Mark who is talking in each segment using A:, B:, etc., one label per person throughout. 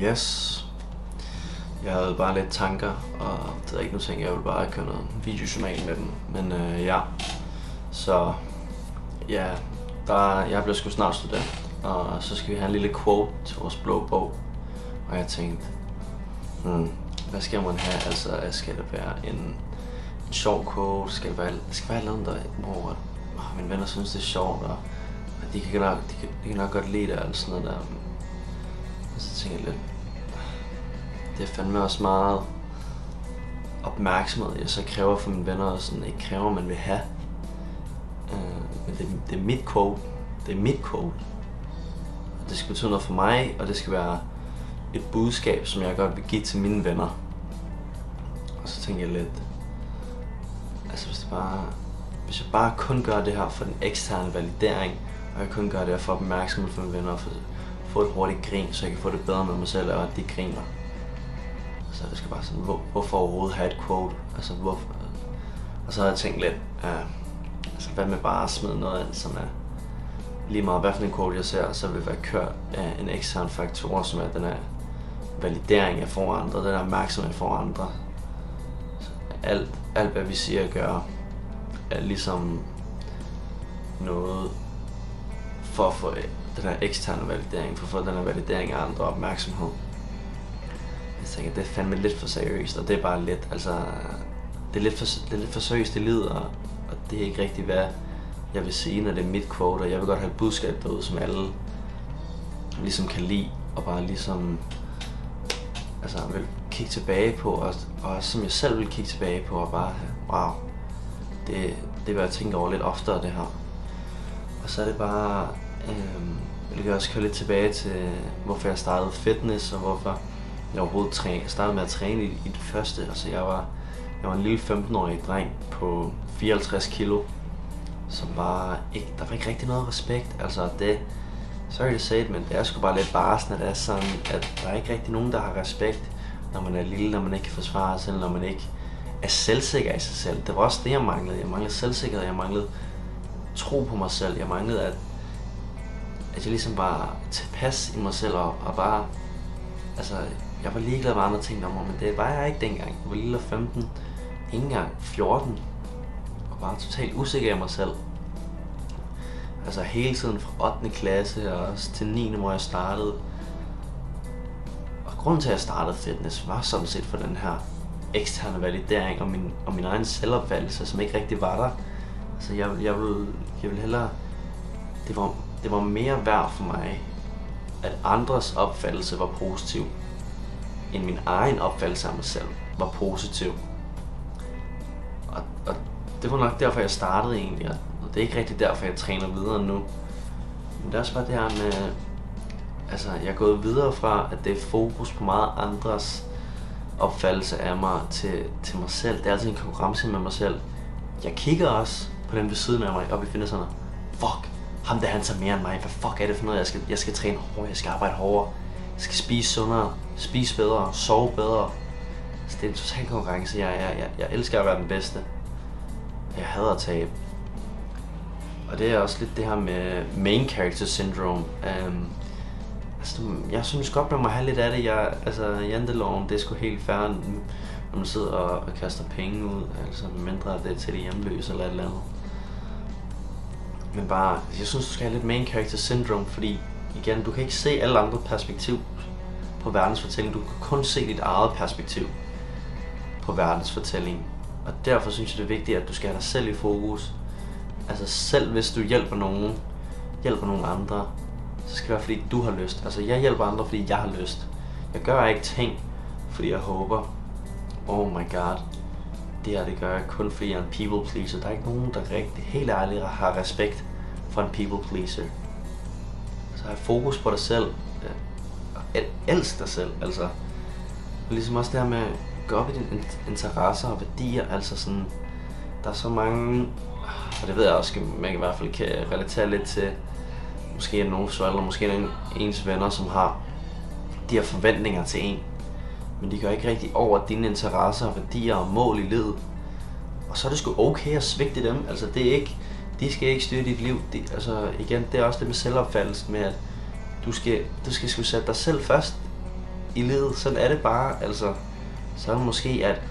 A: Yes. Jeg havde bare lidt tanker, og det er ikke nu tænkt, jeg ville bare køre noget videojournal med dem. Men ja, så ja, jeg bliver sgu snart student, og så skal vi have en lille quote til vores blå bog. Og jeg tænkte, hvad skal man have? Altså, skal det være en sjov quote? Skal det være noget, der, hvor mine venner synes, det er sjovt, og de kan nok godt lide det, og sådan noget der. Og så tænker jeg lidt, det er fandme også meget opmærksomhed, jeg så kræver for mine venner, og sådan ikke kræver, man vil have. Men det er mit quote. Det er mit quote. Og det skal betyde noget for mig, og det skal være et budskab, som jeg godt vil give til mine venner. Og så tænker jeg lidt, altså hvis jeg bare kun gør det her for den eksterne validering, og jeg kun gør det her for opmærksomhed for mine venner, og få et hurtigt grin, så jeg kan få det bedre med mig selv, og at de griner. Så det skal bare sådan, hvorfor overhovedet have et quote? Altså hvorfor? Og så havde jeg tænkt lidt, altså hvad med bare at smide noget ind, som er lige meget hvad for en quote jeg ser, så vil være kørt af en ekstern faktor, som er den her validering af for andre, den her opmærksomhed for andre. Så alt hvad vi siger og gør, er ligesom noget for at få den her eksterne validering, for at få den her validering af andre opmærksomhed. Jeg tænker, det er fandme lidt for seriøst, og det er bare lidt, altså, det er lidt for seriøst i livet, og det er ikke rigtigt, hvad jeg vil sige, når det er mit quote, og jeg vil godt have et budskab derude, som alle ligesom kan lide, og bare ligesom, altså, vil kigge tilbage på, og som jeg selv vil kigge tilbage på, og bare, wow, det vil jeg tænke over lidt oftere, det her. Og så er det bare, jeg vil også køre lidt tilbage til, hvorfor jeg startede fitness, og hvorfor jeg overhovedet startede med at træne i det første. Altså jeg var en lille 15-årig dreng på 54 kilo, som bare ikke, der var ikke rigtig noget respekt. Altså det, sorry to say it, men det er sgu bare lidt barsen, at det er sådan, at der er ikke rigtig nogen, der har respekt, når man er lille, når man ikke kan forsvare sig selv, når man ikke er selvsikker i sig selv. Det var også det, jeg manglede. Jeg manglede selvsikkerhed, jeg manglede tro på mig selv, jeg manglede, at jeg ligesom var tilpas i mig selv, og bare, altså, jeg var ligeglad med andre ting om mig, men det var jeg ikke dengang. Jeg var lille 15, ikke engang 14, og bare totalt usikker i mig selv. Altså hele tiden fra 8. klasse og også til 9. hvor jeg startede. Og grunden til at jeg startede fitness var sådan set for den her eksterne validering og min egen selvopfattelse, som ikke rigtig var der. Så jeg vil hellere, det var mere værd for mig, at andres opfattelse var positiv, end min egen opfattelse af mig selv var positiv. Og det var nok derfor, jeg startede egentlig, og det er ikke rigtig derfor, jeg træner videre nu. Men det er også bare det her med, altså jeg er gået videre fra, at det er fokus på meget andres opfattelse af mig til mig selv. Det er altid en konkurrence med mig selv. Jeg kigger også på den ved siden af mig, og vi finder sådan, fuck, ham der han tager mere end mig, hvad fuck er det for noget, jeg skal træne hårdere, jeg skal arbejde hårdere, jeg skal spise sundere, spise bedre, sove bedre. Så det er en total konkurrence. Jeg elsker at være den bedste. Jeg hader at tabe. Og det er også lidt det her med main character syndrome. Altså, jeg synes godt, man må have lidt af det. Janteloven, det er sgu helt fair, når man sidder og kaster penge ud. Altså mindre det er til de hjemløse eller et eller andet. Men bare, jeg synes, du skal have lidt main character syndrome, fordi igen, du kan ikke se alle andre perspektiv på verdens fortælling. Du kan kun se dit eget perspektiv på verdens fortælling. Og derfor synes jeg, det er vigtigt, at du skal have dig selv i fokus. Altså selv hvis du hjælper nogen andre, så skal det være, fordi du har lyst. Altså jeg hjælper andre, fordi jeg har lyst. Jeg gør ikke ting, fordi jeg håber, oh my god, det gør jeg kun fordi jeg er en people pleaser. Der er ikke nogen, der rigtig helt ærligt har respekt for en people pleaser. Så have fokus på dig selv. Elsk dig selv, altså. Ligesom også det her med at gå op i dine interesser og værdier, altså sådan, der er så mange, og det ved jeg også, man i hvert fald kan relatere lidt til, måske er nogens forældre, måske ens venner, som har de her forventninger til en, men de går ikke rigtig over dine interesser, værdier og mål i livet. Og så er det sgu okay at svigte dem, altså det er ikke, de skal ikke styre dit liv, altså igen, det er også det med selvopfattelsen med, at du skal sgu sætte dig selv først. i livet. Sådan er det bare, altså. Så er det måske, at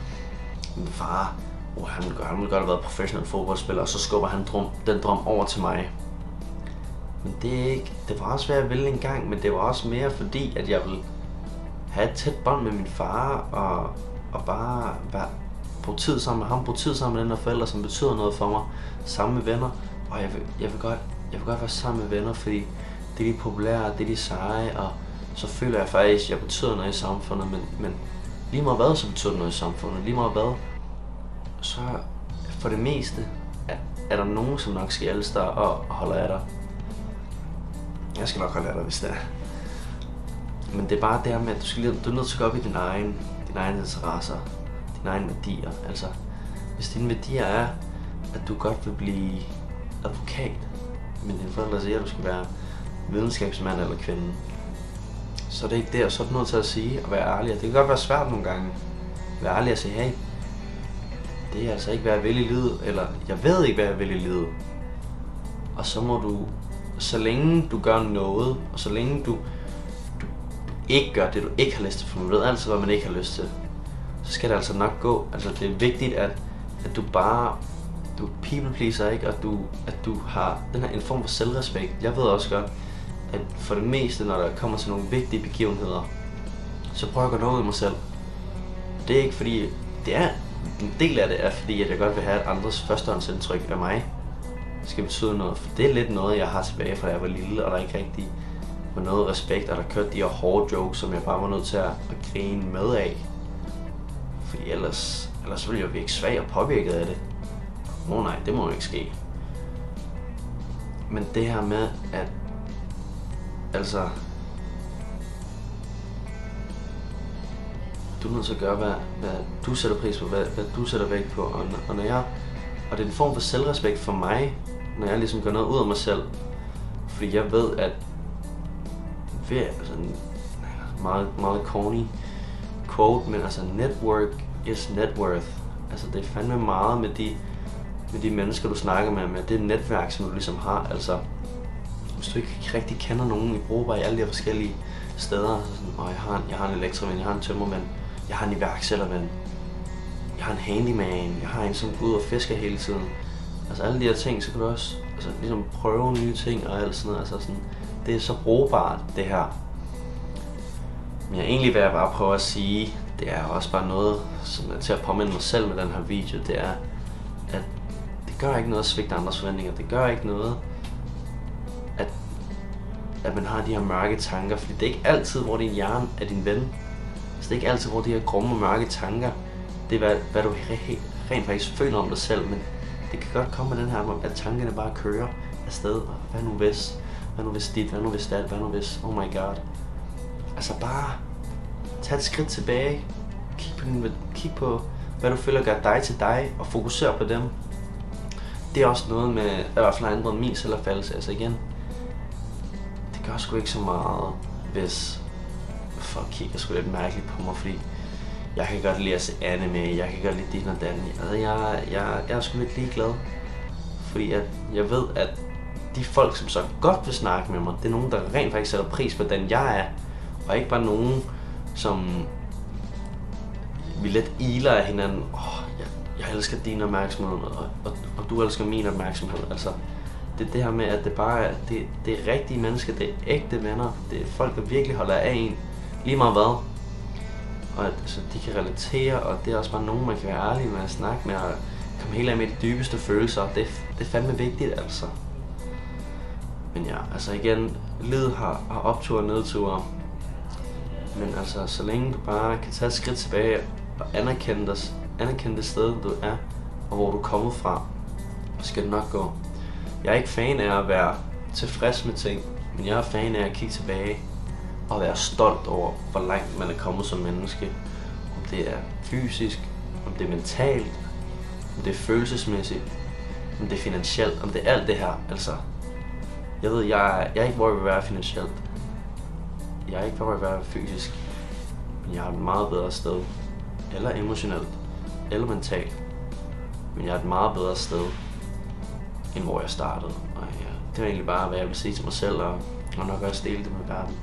A: min far, han vil godt have været professionel fodboldspiller, og så skubber han den drøm over til mig. Men det var også, hvad jeg ville engang, men det var også mere fordi, at jeg ville have et tæt bånd med min far, og bare bruge tid sammen med ham, bruge tid sammen med den der forældre, som betyder noget for mig, sammen med venner. Og jeg vil godt være sammen med venner, fordi det er de populære, det er de seje, og så føler jeg faktisk, at jeg betyder noget i samfundet, men lige meget hvad, så betyder det noget i samfundet, lige meget hvad, så for det meste er der nogen, som nok skal elske dig og holde af dig. Jeg skal nok holde af dig, hvis det er. Men det er bare det med, at du er nødt til at gå op i dine egne interesser, dine egne værdier. Altså, hvis dine værdier er, at du godt vil blive advokat, men dine forældre siger, at du skal være videnskabsmand eller kvinde, så er det ikke det, og så er du nødt til at sige og være ærlig. Det kan godt være svært nogle gange. Være ærlig og sige, hey, det er altså ikke, hvad jeg vil i livet, eller jeg ved ikke, hvad jeg vil i livet. Og så må du, så længe du gør noget, og så længe du ikke gør det, du ikke har lyst til, for man ved altid, hvad man ikke har lyst til, så skal det altså nok gå. Altså det er vigtigt, at du people pleaser, ikke? At du har den her en form for selvrespekt. Jeg ved også godt, at for det meste, når der kommer til nogle vigtige begivenheder, så prøver jeg at gå noget ud af mig selv. Det er ikke fordi, det er en del af det er fordi, at jeg godt vil have, at andres førstehåndsindtryk af mig skal betyde noget. For det er lidt noget, jeg har tilbage fra da jeg var lille, og der ikke rigtig var noget respekt, og der kørte de her hårde jokes, som jeg bare var nødt til at grine med af. Fordi ellers ville jeg virke svag og påvirket af det. Nej, det må jo ikke ske. Men det her med, at altså, du er nødt til at gøre, hvad du sætter pris på, hvad du sætter vægt på, og det er en form for selvrespekt for mig, når jeg ligesom gør noget ud af mig selv, fordi jeg ved, at altså meget corny quote, men altså network is net worth. Altså det er fandme meget med de mennesker, du snakker med det netværk, som du ligesom har. Altså hvis du ikke rigtig kender nogen i brugbar i alle de her forskellige steder, så sådan, jeg har en elektroven, jeg har en tømmermand, jeg har en iværksætterven, jeg har en handyman, jeg har en, som går ud og fisker hele tiden. Altså alle de her ting, så kan du også ligesom prøve nye ting og alt sådan noget. Altså sådan, det er så brugbart, det her. Men egentlig hvad jeg bare prøver at sige, det er også bare noget, som er til at påminde mig selv med den her video, det er, at det gør ikke noget at svigte andres forventninger. Det gør ikke noget, at man har de her mørke tanker, fordi det er ikke altid, hvor din hjerne er din ven. Altså, det er ikke altid, hvor de her grumme og mørke tanker, det er, hvad du rent faktisk føler om dig selv, men det kan godt komme med den her, at tankerne bare kører afsted. Hvad nu hvis? Hvad nu hvis dit? Hvad nu hvis dat? Hvad nu hvis? Oh my god. Altså bare tag et skridt tilbage. Kig på, hvad du føler gør dig til dig, og fokusere på dem. Det er også noget med, i hvert fald har ændret min selvopfattelse. Altså igen, det gør sgu ikke så meget, hvis folk kigger sgu lidt mærkeligt på mig, fordi jeg kan godt lide at se anime, jeg kan godt lide din og dan. Altså jeg er sgu lidt ligeglad, fordi at jeg ved, at de folk, som så godt vil snakke med mig, det er nogen, der rent faktisk sætter pris på den jeg er, og ikke bare nogen, som vi lidt iler af hinanden. Jeg elsker din opmærksomhed, og du elsker min opmærksomhed. Altså, det er det her med, at det bare er, det er rigtige mennesker, det er ægte venner, det er folk, der virkelig holder af en, lige meget hvad. Og altså, de kan relatere, og det er også bare nogen, man kan være ærlig med at snakke med, og komme helt af med de dybeste følelser. Det er fandme vigtigt, altså. Men ja, altså igen, livet har optur og nedture. Men altså, så længe du bare kan tage et skridt tilbage og anerkende det sted, du er, og hvor du er kommet fra, så skal det nok gå. Jeg er ikke fan af at være tilfreds med ting, men jeg er fan af at kigge tilbage og være stolt over, hvor langt man er kommet som menneske. Om det er fysisk, om det er mentalt, om det er følelsesmæssigt, om det er finansielt, om det er alt det her. Altså, jeg ved, jeg er ikke, hvor jeg vil være finansielt. Jeg er ikke, hvor jeg vil være fysisk. Men jeg har et meget bedre sted. Eller emotionelt. Eller mentalt. Men jeg er et meget bedre sted, end hvor jeg startede. Og ja, det var egentlig bare, hvad jeg vil sige til mig selv, og nok også dele det med verden.